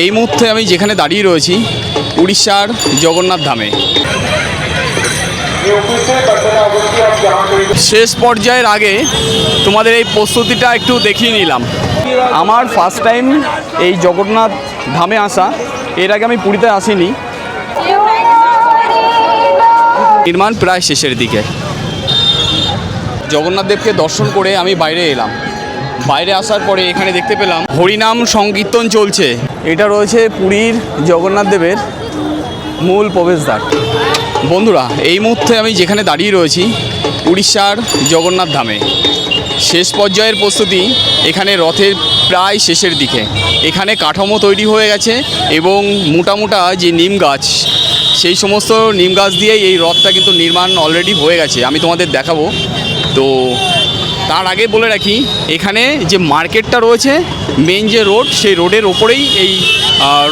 এই মুহূর্তে আমি যেখানে দাঁড়িয়ে রয়েছি উড়িষ্যার জগন্নাথ ধামে। শেষ পর্যায়ের আগে তোমাদের এই প্রস্তুতিটা একটু দেখিয়ে নিলাম। আমার ফার্স্ট টাইম এই জগন্নাথ ধামে আসা, এর আগে আমি পুরীতে আসিনি। নির্মাণ প্রায় শেষের দিকে। জগন্নাথ দেবকে দর্শন করে আমি বাইরে এলাম। বাইরে আসার পরে এখানে দেখতে পেলাম হরিনাম সংকীর্তন চলছে। এটা রয়েছে পুরীর জগন্নাথ দেবের মূল প্রবেশদ্বার। বন্ধুরা, এই মুহূর্তে আমি যেখানে দাঁড়িয়ে রয়েছি উড়িষ্যার জগন্নাথ ধামে। শেষ পর্যায়ের প্রস্তুতি, এখানে রথের প্রায় শেষের দিকে। এখানে কাঠামো তৈরি হয়ে গেছে এবং মোটা মোটা যে নিম গাছ, সেই সমস্ত নিম গাছ দিয়েই এই রথটা কিন্তু নির্মাণ অলরেডি হয়ে গেছে। আমি তোমাদের দেখাবো। তো তার আগে বলে রাখি, এখানে যে মার্কেটটা রয়েছে, মেন যে রোড, সেই রোডের ওপরেই এই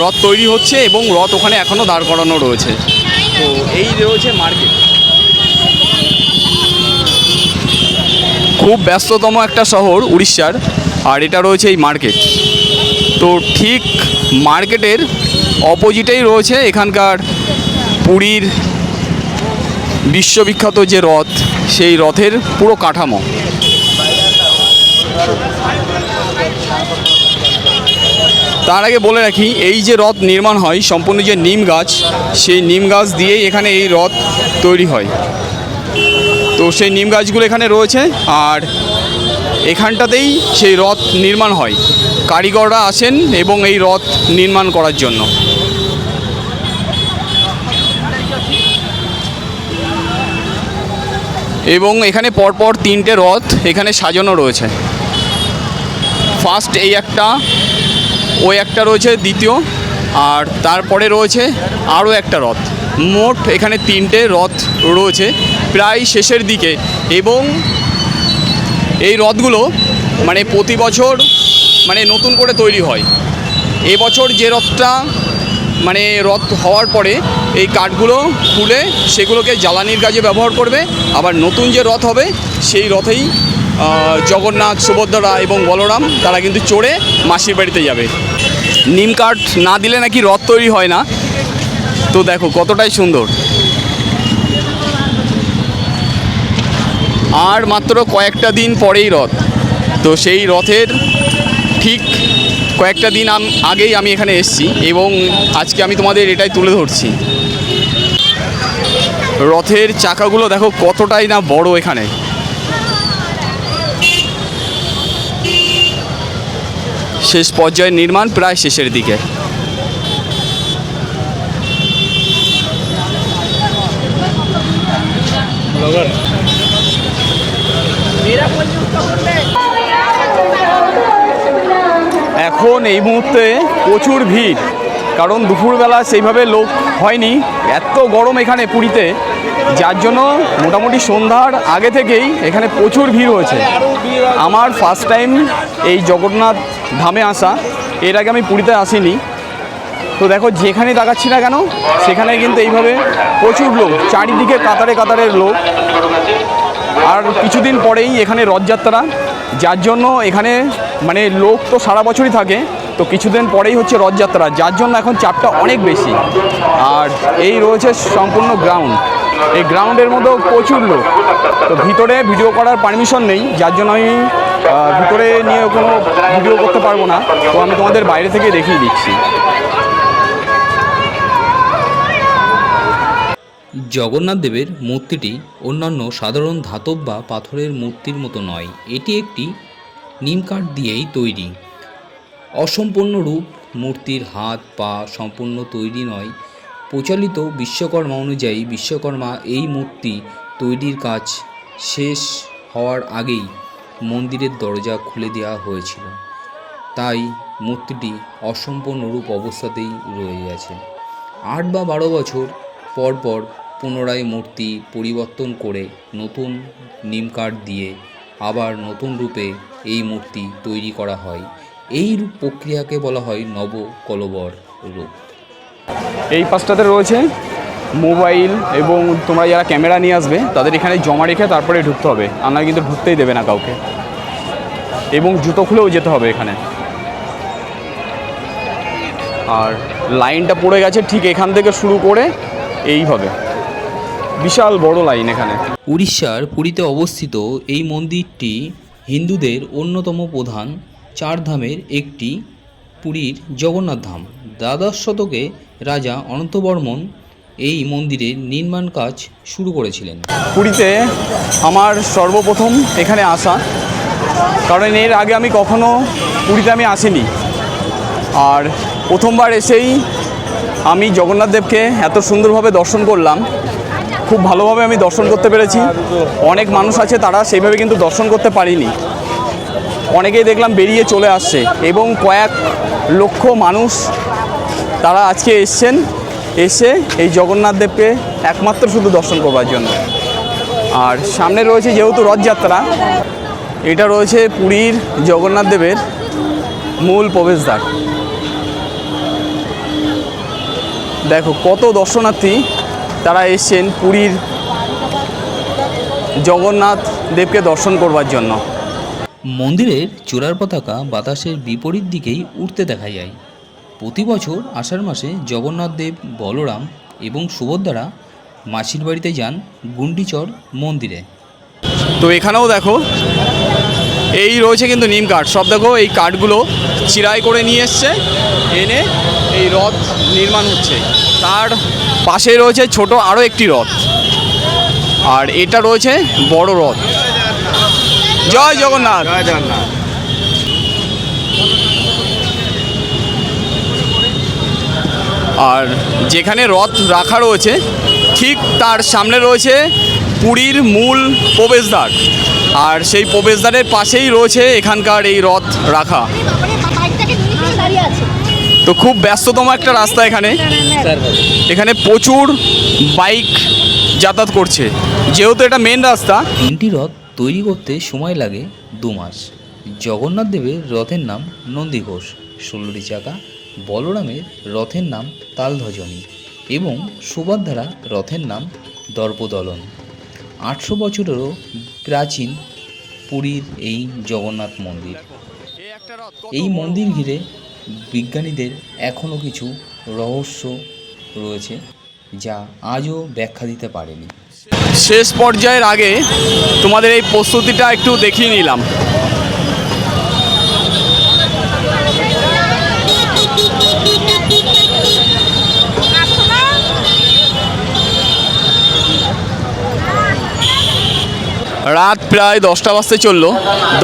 রথ তৈরি হচ্ছে এবং রথ ওখানে এখনও দাঁড় করানো রয়েছে। তো এই রয়েছে মার্কেট। খুব ব্যস্ততম একটা শহর উড়িষ্যার, আর এটা রয়েছে এই মার্কেট। তো ঠিক মার্কেটের অপোজিটেই রয়েছে এখানকার পুরীর বিশ্ববিখ্যাত যে রথ, সেই রথের পুরো কাঠামো। তার আগে বলে রাখি, এই যে রথ নির্মাণ হয় সম্পূর্ণ যে নিম গাছ, সেই নিম গাছ দিয়েই এখানে এই রথ তৈরি হয়। তো সেই নিম গাছগুলো এখানে রয়েছে, আর এখানটাতেই সেই রথ নির্মাণ হয়। কারিগররা আসেন এবং এই রথ নির্মাণ করার জন্য। এবং এখানে পরপর তিনটে রথ এখানে সাজানো রয়েছে। ফার্স্ট এই একটা, ওই একটা রয়েছে দ্বিতীয়, আর তারপরে রয়েছে আরও একটা রথ। মোট এখানে তিনটে রথ রয়েছে প্রায় শেষের দিকে। এবং এই রথগুলো মানে প্রতি বছর মানে নতুন করে তৈরি হয়। এবছর যে রথটা মানে রথ হওয়ার পরে এই কাঠগুলো খুলে সেগুলোকে জ্বালানির কাজে ব্যবহার করবে। আবার নতুন যে রথ হবে সেই রথেই জগন্নাথ, সুভদ্রা এবং বলরাম তারা কিন্তু চড়ে মাসির বাড়িতে যাবে। নিম কাঠ না দিলে নাকি রথ তৈরি হয় না। তো দেখো কতটাই সুন্দর। আর মাত্র কয়েকটা দিন পরেই রথ। তো সেই রথের ঠিক কয়েকটা দিন আগেই আমি এখানে এসেছি এবং আজকে আমি তোমাদের এটাই তুলে ধরছি। রথের চাকাগুলো দেখো কতটাই না বড়। এখানে শেষ পর্যায়ে নির্মাণ প্রায় শেষের দিকে। এখন এই মুহূর্তে প্রচুর ভিড়, কারণ দুপুরবেলা সেইভাবে লোক হয়নি। এত গরম এখানে পুরীতে, যার জন্য মোটামুটি সন্ধ্যার আগে থেকেই এখানে প্রচুর ভিড় হয়েছে। আমার ফার্স্ট টাইম এই জগন্নাথ ধামে আসা, এর আগে আমি পুরীতে আসিনি। তো দেখো যেখানে তাকাচ্ছি না কেন সেখানে কিন্তু এইভাবে প্রচুর লোক, চারিদিকে কাতারে কাতারের লোক। আর কিছুদিন পরেই এখানে রথযাত্রা, যার জন্য এখানে মানে লোক তো সারা বছরই থাকে। তো কিছুদিন পরেই হচ্ছে রথযাত্রা, যার জন্য এখন চাপটা অনেক বেশি। আর এই রয়েছে সম্পূর্ণ গ্রাউন্ড, এই গ্রাউন্ডের মধ্যেও প্রচুর লোক। তো ভিতরে ভিডিও করার পারমিশন নেই, যার জন্য আমি ভিতরে নিয়ে কোনো ভিডিও করতে পারবো না। তো আমি তোমাদের বাইরে থেকে দেখিয়ে দিচ্ছি। জগন্নাথ দেবের মূর্তিটি অন্যান্য সাধারণ ধাতব বা পাথরের মূর্তির মতো নয়। এটি একটি নিম কাঠ দিয়েই তৈরি। অসম্পূর্ণ রূপ মূর্তির হাত পা সম্পূর্ণ তৈরি নয়। প্রচলিত বিশ্বকর্মা অনুযায়ী বিশ্বকর্মা এই মূর্তি তৈরির কাজ শেষ হওয়ার আগেই মন্দিরের দরজা খুলে দেওয়া হয়েছিল, তাই মূর্তিটি অসম্পূর্ণ রূপ অবস্থাতেই রয়ে গেছে। 8 বা 12 বছর পর পর পুনরায় মূর্তি পরিবর্তন করে নতুন নিম কাঠ দিয়ে আবার নতুন রূপে এই মূর্তি তৈরি করা হয়। এই রূপ প্রক্রিয়াকে বলা হয় নবকলবর রূপ। এই পাশটাতে রয়েছে মোবাইল, এবং তোমরা যারা ক্যামেরা নিয়ে আসবে তাদের এখানে জমা রেখে তারপরে ঢুকতে হবে, আপনারা কিন্তু ঢুকতেই দেবে না কাউকে। এবং জুতো খুলেও যেতে হবে এখানে। আর লাইনটা পড়ে গেছে ঠিক এখান থেকে শুরু করে এইভাবে, বিশাল বড় লাইন এখানে। উড়িষ্যার পুরীতে অবস্থিত এই মন্দিরটি হিন্দুদের অন্যতম প্রধান চার ধামের একটি, পুরীর জগন্নাথ ধাম। দ্বাদশ শতকে রাজা অনন্তবর্মন এই মন্দিরের নির্মাণ কাজ শুরু করেছিলেন। পুরীতে আমার সর্বপ্রথম এখানে আসা, কারণ এর আগে আমি কখনো পুরীতে আমি আসিনি। আর প্রথমবার এসেই আমি জগন্নাথ দেবকে এত সুন্দরভাবে দর্শন করলাম, খুব ভালোভাবে আমি দর্শন করতে পেরেছি। অনেক মানুষ আছে তারা সেইভাবে কিন্তু দর্শন করতে পারিনি, অনেকেই দেখলাম বেরিয়ে চলে আসছে, এবং কয়েক লক্ষ মানুষ তারা আজকে এসছেন, এসে এই জগন্নাথ দেবকে একমাত্র শুধু দর্শন করবার জন্য। আর সামনে রয়েছে যেহেতু রথযাত্রা, এটা রয়েছে পুরীর জগন্নাথ দেবের মূল প্রবেশদ্বার। দেখো কত দর্শনার্থী তারা এসছেন পুরীর জগন্নাথ দেবকে দর্শন করবার জন্য। মন্দিরের চূড়ার পতাকা বাতাসের বিপরীত দিকেই উঠতে দেখা যায়। প্রতি বছর আষাঢ় মাসে জগন্নাথ দেব, বলরাম এবং সুভদ্রা মাসির বাড়িতে যান গুন্ডিচর মন্দিরে। তো এখানেও দেখো এই রয়েছে কিন্তু নিম কাঠ, সব দেখো এই কাঠগুলো চিরাই করে নিয়ে এসছে, এনে এই রথ নির্মাণ হচ্ছে। তার পাশে রয়েছে ছোট আরও একটি রথ, আর এটা রয়েছে বড় রথ। জয় জগন্নাথ। জয় জগন্নাথ। আর যেখানে রথ রাখা রয়েছে ঠিক তার সামনে রয়েছে পুরীর মূল প্রবেশদ্বার, আর সেই প্রবেশদ্বারের পাশেই রয়েছে এখানকার এই রথ রাখা। তো খুব ব্যস্ততম একটা রাস্তা এখানে, এখানে প্রচুর বাইক যাতায়াত করছে, যেহেতু এটা মেন রাস্তা। তিনটি রথ তৈরি করতে সময় লাগে 2 মাস। জগন্নাথ দেবের রথের নাম নন্দীঘোষ 16টি চাকা, বলরামের রথের নাম তালধ্বজনী এবং সুভদ্রা রথের নাম দর্পদলন। 800 বছরেরও প্রাচীন পুরীর এই জগন্নাথ মন্দির। এই মন্দির ঘিরে বিজ্ঞানীদের এখনও কিছু রহস্য রয়েছে যা আজও ব্যাখ্যা দিতে পারেনি। শেষ পর্যায়ের আগে তোমাদের এই প্রস্তুতিটা একটু দেখিয়ে নিলাম। রাত প্রায় 10টা বাজতে চললো,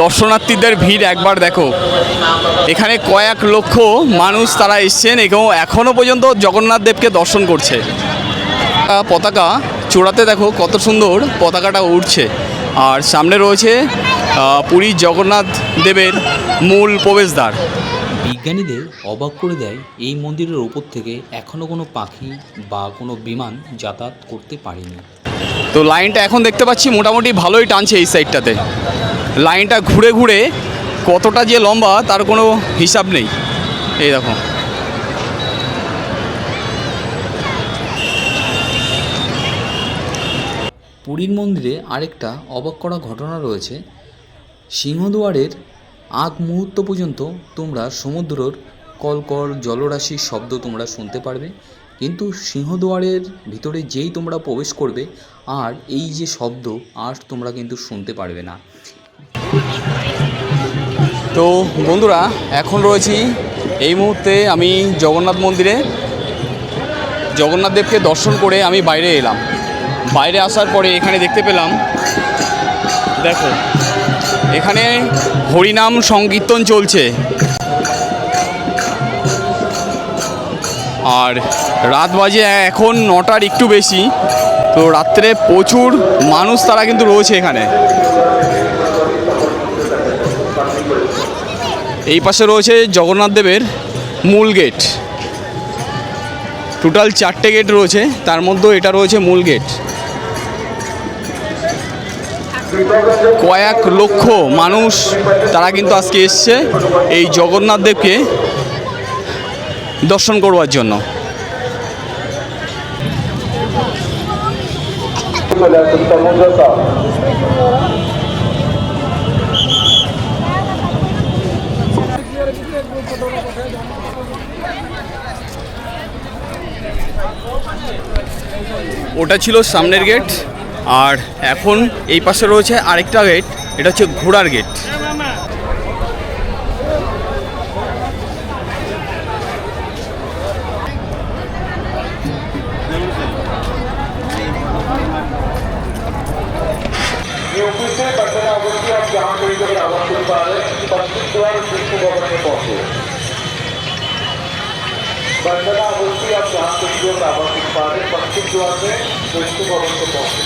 দর্শনার্থীদের ভিড় একবার দেখো, এখানে কয়েক লক্ষ মানুষ তারা এসছেন এবং এখনও পর্যন্ত জগন্নাথ দেবকে দর্শন করছে। পতাকা চূড়াতে দেখো কত সুন্দর পতাকাটা উঠছে, আর সামনে রয়েছে পুরীর জগন্নাথ দেবের মূল প্রবেশদ্বার। বিজ্ঞানীদের অবাক করে দেয় এই মন্দিরের ওপর থেকে এখনও কোনো পাখি বা কোনো বিমান যাতায়াত করতে পারেনি। তো লাইনটা এখন দেখতে পাচ্ছি মোটামুটি ভালোই টানছে এই সাইডটাতে, লাইনটা ঘুরে ঘুরে কতটা যে লম্বা তার কোনো হিসাব নেই। এই দেখো পুরীর মন্দিরে আরেকটা অবাক করা ঘটনা রয়েছে। সিংহদুয়ারের আগ মুহূর্ত পর্যন্ত তোমরা সমুদ্রের কলকল জলরাশির শব্দ তোমরা শুনতে পারবে, কিন্তু সিংহদুয়ারের ভিতরে যেই তোমরা প্রবেশ করবে আর এই যে শব্দ আর তোমরা কিন্তু শুনতে পারবে না। তো বন্ধুরা, এখন রয়েছি এই মুহূর্তে আমি জগন্নাথ মন্দিরে, জগন্নাথ দেবকে দর্শন করে আমি বাইরে এলাম। বাইরে আসার পরে এখানে দেখতে পেলাম, দেখো এখানে হরিনাম সংকীর্তন চলছে, আর রাত বাজে এখন 9টার একটু বেশি। তো রাত্রে প্রচুর মানুষ তারা কিন্তু রয়েছে এখানে। এই পাশে রয়েছে জগন্নাথ দেবের মূল গেট, টোটাল 4টে গেট রয়েছে, তার মধ্যে এটা রয়েছে মূল গেট। কয়েক লক্ষ মানুষ তারা কিন্তু আজকে এসছে এই জগন্নাথ দেবকে দর্শন করবার জন্য। ওটা ছিল সামনের গেট, আর এখন এই পাশে রয়েছে আরেকটা গেট, এটা হচ্ছে ঘোড়ার গেট। ये ऑफिस से बंदना अवश्य आप जहाँ कहीं पर आवाज सुन पा रहे हैं पश्चिम द्वार विष्णु भवन में पहुंचे। बंदना अवश्य आप जहाँ कहीं पर आवाज सुन पा रहे हैं पश्चिम द्वार में विष्णु भवन में पहुंचे।